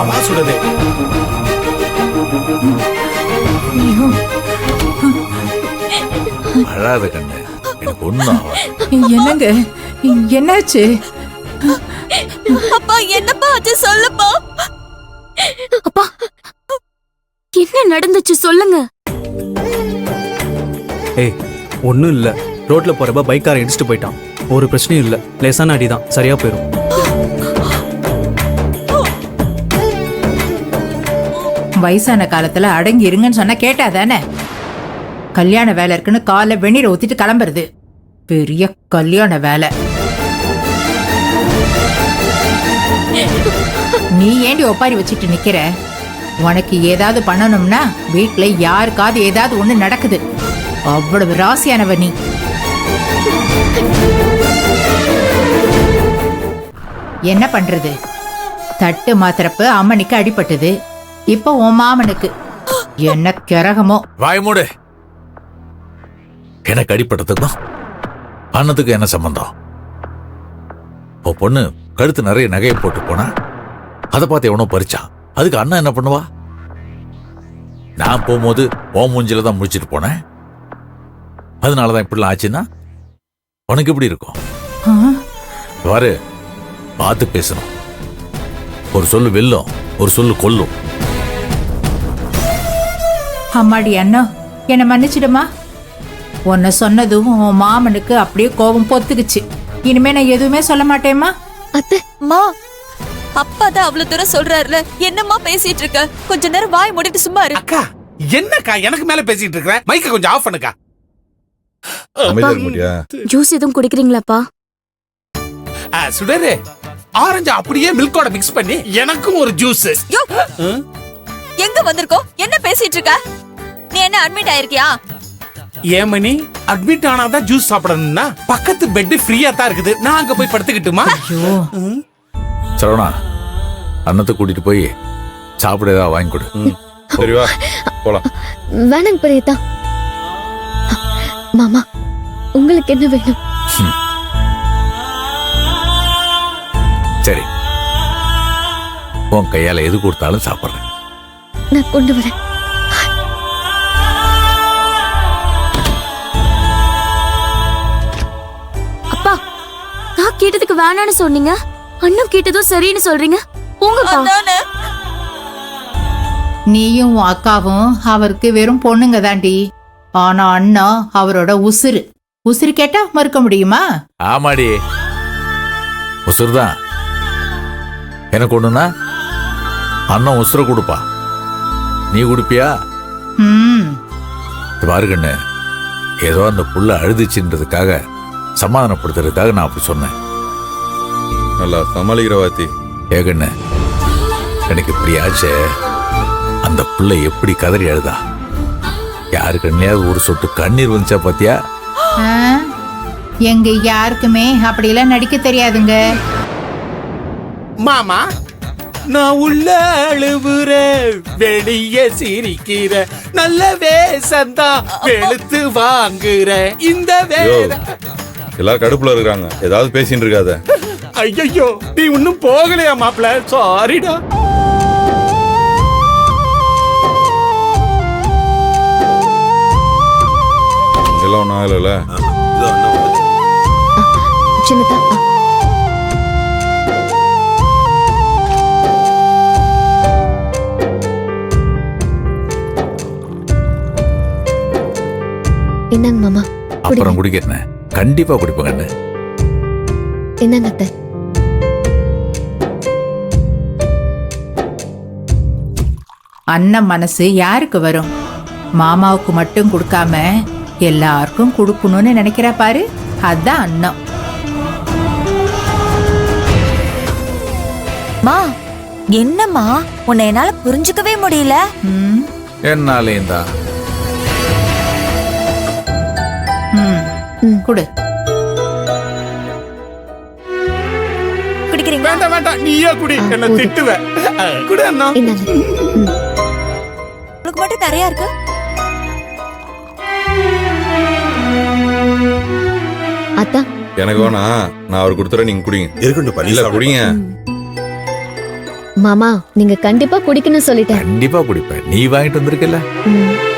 வா சுடதே. அழாத கண்ணு, எனக்கு ஒண்ணும் என்னங்க என்னாச்சு? அப்பா என்னப்பா ஆச்சு சொல்லுப்பா. அப்பா என்ன நடந்துச்சு சொல்லுங்க. ஏய் ஒன்றும் இல்லை, ரோட்ல போறப்ப பைக்காரன் இடிச்சுட்டு போயிட்டான். ஒரு பிரச்சனையும் இல்லை, லேசான அடிதான், சரியா போயிடும். வயசான காலத்துல அடங்கி இருங்கன்னு சொன்னா கேட்டா தானே? கல்யாண வேலை இருக்குன்னு காலை வெந்நீரை ஊத்திட்டு கிளம்புறது பெரிய கல்யாண வேலை. நீ ஏண்டி ஒப்பாரி வச்சுட்டு நிக்கிற? உனக்கு ஏதாவது பண்ணணும்னா வீட்டுல யாருக்காவது ஏதாவது ஒண்ணு நடக்குது. அவ்வளவு ராசியானவ நீ. என்ன பண்றது? தட்டு மாத்திரப்பு அம்மனுக்கு அடிபட்டது, இப்ப உன் மாமனுக்கு என்ன கிரகமோ. வாய் மூடு. எனக்கு அடிப்பட்டதுக்கும் அண்ணத்துக்கும் என்ன சம்பந்தம்? பொண்ணு கழுத்து நிறைய நகையை போட்டு போனா அதை பார்த்து எவனோ பறிச்சான். அதுக்கு அண்ணன் என்ன பண்ணுவா? நான் போகும்போது ஓ மூஞ்சில தான் முடிச்சிட்டு போனேன். அதனாலதான் இப்படிலாம் ஆச்சுன்னா உனக்கு எப்படி இருக்கும்? பாரு, பார்த்து பேசணும். ஒரு சொல்லு வெல்லும், ஒரு சொல்லு கொல்லும். அம்மாடி அண்ணா, என்ன மன்னிச்சிடுமா. உன்னை சொன்னதும் உன் மாமனுக்கு அப்படியே கோபம் பொத்துக்குச்சு. இனிமே நான் எதுவுமே சொல்ல மாட்டேம்மா. அம்மா, அப்பாதான் அவ்வளவு தூரம் சொல்றாருல, என்னம்மா பேசிட்டு இருக்க? கொஞ்ச நேரம் வாய் மூடிட்டு சும்மா இரு. அக்கா என்னக்கா எனக்கு மேல பேசிட்டு இருக்க? மைக்க கொஞ்சம் ஆஃப் பண்ணுக்கா. ஜூஸ் எதுவும் குடிக்கிறீங்களாப்பா? சுடரே, ஆரஞ்சு அப்படியே மில்கோட மிக்ஸ் பண்ணி எனக்கும் ஒரு ஜூஸ். எங்க வந்திருக்கோம்? என்ன பேசிட்டு இருக்க? நீ என்ன அட்மிட் ஆயிருக்கியா? ஏமணி, அட்மிட் ஆனாதான் ஜூஸ் சாப்பிடணும்னா பக்கத்து பெட் ஃப்ரீயா தான் இருக்குது. நான் அங்க போய் படுத்துக்கிட்டுமா? சரவணா, அண்ணத்தை கூட்டிட்டு போய் சாப்பிட ஏதாவது வாங்கி கொடு. சரிவா போலாம். வேணாங்க பெரியதா. மாமா, உங்களுக்கு என்ன வேணும்? சரி, உன் கையால எது கொடுத்தாலும் சாப்பிடுறேன். நான் கொண்டு வரேன். அப்பா, நான் கேட்டதுக்கு வேணான்னு சொன்னீங்க, அண்ணன் கேட்டதும் சரின்னு சொல்றீங்க. போங்கப்பா. நீயும் உன் அக்காவும் அவருக்கு வெறும் பொண்ணுங்க தாண்டி. ஆனா அண்ணா அவரோட உசுரு. உசுரு கேட்டா மறுக்க முடியுமா? ஆமாடி, உசுறுதான். எனக்கு ஒண்ணுன்னா அண்ணன் உசுர கொடுப்பா. நீ குடுப்பியா? பாருகண்ணு, ஏதோ அந்த புள்ள அழுதுச்சுன்றதுக்காக சமாதானப்படுத்துறதுக்காக நான் அப்படி சொன்னேன். நல்லா சமாளிக்கிற வாத்தி. ஏகண்ணு, எனக்கு இப்படி ஆச்சே, அந்த புள்ள எப்படி கதறி அழுதா. யாரு கண்ணியாவது ஒரு சொட்டு கண்ணீர் வந்துச்சா பாத்தியா? எங்க யாருக்குமே அப்படியெல்லாம் நடிக்க தெரியாதுங்க. மாமா, நான் உள்ள அழுவுற வெளியே சிரிக்கிற நல்ல வேசந்தான் வெளுத்து வாங்குற இந்த வேலை. எல்லாரும் கடுப்புல இருக்காங்க, ஏதாவது பேசிட்டு இருக்காத. ஐயோ, நீ இன்னும் போகலையா மாப்பிள்ள? சாரிடா. இதெல்லாம் ஒன்றும் ஆகல. சின்னதா, என்னங்க மாமா? அப்புறம் குடிக்கிறேன், கண்டிப்பா குடிப்பேன். என்னங்க அத்தை? அண்ணன் மனசு யாருக்கு வரும்? மாமாவுக்கு மட்டும் கொடுக்காம எல்லாருக்கும் கொடுக்கணும்னு நினைக்கிறா பாரு, அதான் அண்ணன். மா, என்னம்மா உன்னை என்னால புரிஞ்சுக்கவே முடியல. என்னாலேயும் தான். குடு. குடிக்கிறீங்க? வேண்டாம் வேண்டாம், நீயே குடி, என்ன திட்டுவ. குடு அண்ணா. உங்களுக்கு மட்டும் நிறைய இருக்கு. அத்தா, எனக்கு வேணா, நான் அவர் கொடுத்துற, நீங்க குடிங்க. இருக்கட்டும், இல்ல குடிங்க. மாமா நீங்க கண்டிப்பா குடிக்கணும்னு சொல்லிட்டேன் கண்டிப்பா குடிப்பேன். நீ வாங்கிட்டு வந்திருக்கல. ம்.